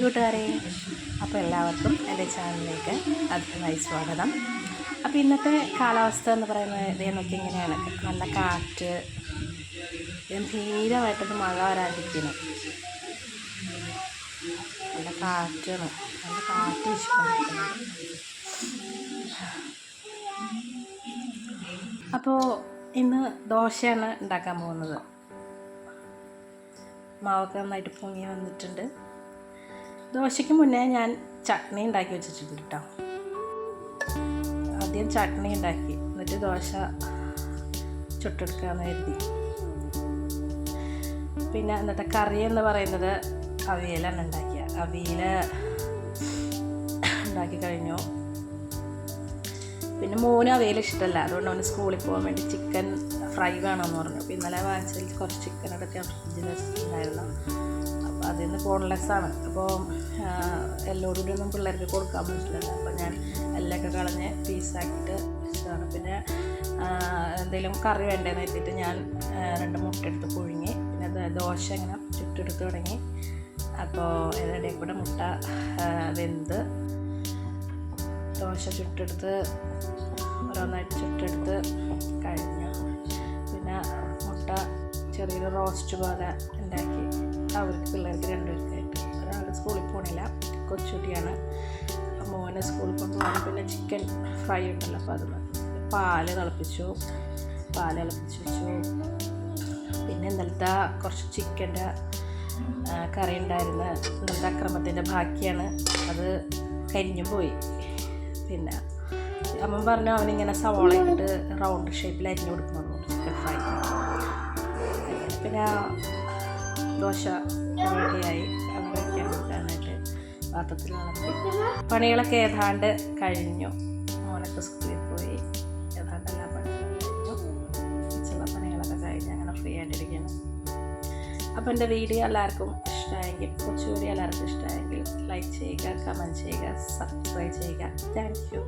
കൂട്ടുകാരെ, അപ്പോൾ എല്ലാവർക്കും എൻ്റെ ചാനലിലേക്ക് ആദ്യമായി സ്വാഗതം. അപ്പോൾ ഇന്നത്തെ കാലാവസ്ഥ എന്ന് പറയുന്നത് ഇതേ നോക്കി ഇങ്ങനെയാണ്. നല്ല കാറ്റ്, ഗംഭീരമായിട്ടൊന്ന് മഴ വരാതിരിക്കുന്നു. നല്ല കാറ്റാണ്, നല്ല കാറ്റ് വീശിക്കൊണ്ടിരിക്കുന്നത്. അപ്പോൾ ഇന്ന് ദോശയാണ് ഉണ്ടാക്കാൻ പോകുന്നത്. മാവൊക്കെ നന്നായിട്ട് പൊങ്ങി വന്നിട്ടുണ്ട്. ദോശയ്ക്ക് മുന്നേ ഞാൻ ചട്നി ഉണ്ടാക്കി വെച്ചിട്ടുണ്ട് കേട്ടോ. ആദ്യം ചട്നി ഉണ്ടാക്കി, എന്നിട്ട് ദോശ ചുട്ടെടുക്കാമെന്ന് കരുതി. പിന്നെ ഇന്നത്തെ കറി എന്ന് പറയുന്നത് അവിയലാണ് ഉണ്ടാക്കിയ. അവിയൽ ഉണ്ടാക്കി കഴിഞ്ഞു. പിന്നെ മോന് അവിയൽ ഇഷ്ടമല്ല, അതുകൊണ്ട് അവന് സ്കൂളിൽ പോകാൻ വേണ്ടി ചിക്കൻ ഫ്രൈ വേണമെന്ന് പറഞ്ഞു. അപ്പോൾ ഇന്നലെ വാങ്ങിച്ചതിൽ കുറച്ച് ചിക്കൻ എടുക്കാൻ ഫ്രിഡ്ജിൽ വെച്ചിട്ടുണ്ടായിരുന്നു. അപ്പോൾ അതിൽ നിന്ന് ബോൺലെസ്സാണ്. അപ്പോൾ എല്ലോടുകൂടി ഒന്നും പിള്ളേർക്ക് കൊടുക്കാൻ പറ്റില്ലല്ലോ. അപ്പോൾ ഞാൻ എല്ലൊക്കെ കളഞ്ഞ് പീസാക്കിയിട്ട് വെച്ചതാണ്. പിന്നെ എന്തെങ്കിലും കറി വേണ്ടതെന്ന് എത്തിയിട്ട് ഞാൻ 2 മുട്ട എടുത്ത് പുഴുങ്ങി. പിന്നെ ദോശ ഇങ്ങനെ ചുട്ടെടുത്ത് തുടങ്ങി. അപ്പോൾ ഇതിനിടയിൽ കൂടെ മുട്ട വെന്ത് ദോശ ചുട്ടെടുത്ത് ഓരോന്നായിട്ട് ചുട്ടെടുത്ത് കഴിഞ്ഞു. പിന്നെ മുട്ട ചെറിയൊരു റോസ്റ്റ് പോലെ ഉണ്ടാക്കി അവർക്ക് പിള്ളേർക്ക് 2 പേർക്കായിട്ട്. ഒരാൾ സ്കൂളിൽ പോകണില്ല, കൊച്ചുകുട്ടിയാണ്. മോനെ സ്കൂളിൽ കൊണ്ടുപോകാൻ. പിന്നെ ചിക്കൻ ഫ്രൈ ഉണ്ടല്ലോ, അപ്പോൾ അത് പാല് തിളപ്പിച്ചു വെച്ചു. പിന്നെ ഇന്നലത്തെ കുറച്ച് ചിക്കൻ്റെ കറി ഉണ്ടായിരുന്ന ഇന്നലത്തെ അക്രമത്തിൻ്റെ ബാക്കിയാണ്, അത് കരിഞ്ഞു പോയി. പിന്നെ അമ്മ പറഞ്ഞു അവനിങ്ങനെ സവാള ഇട്ടിട്ട് റൗണ്ട് ഷേപ്പിൽ അരിഞ്ഞു കൊടുക്കണമെന്ന് ചിക്കൻ ഫ്രൈ. പിന്നെ ദോശ റെഡിയായി. അത് കഴിക്കാൻ കൊടുക്കാനായിട്ട് പാത്രത്തിൽ വളർത്തി. പണികളൊക്കെ ഏതാണ്ട് കഴിഞ്ഞു. മോനൊക്കെ സ്കൂളിൽ പോയി. ഏതാണ്ട് എല്ലാ പണികളും കഴിഞ്ഞു. ചില പണികളൊക്കെ കഴിഞ്ഞ് അങ്ങനെ ഫ്രീ ആയിട്ടിരിക്കുകയാണ്. അപ്പോൾ എൻ്റെ വീഡിയോ എല്ലാവർക്കും ഇഷ്ടമായെങ്കിൽ, കൊച്ചു വീഡിയോ എല്ലാവർക്കും ഇഷ്ടമായെങ്കിൽ ലൈക്ക് ചെയ്യുക, കമൻറ്റ് ചെയ്യുക, സബ്സ്ക്രൈബ് ചെയ്യുക. Thank you.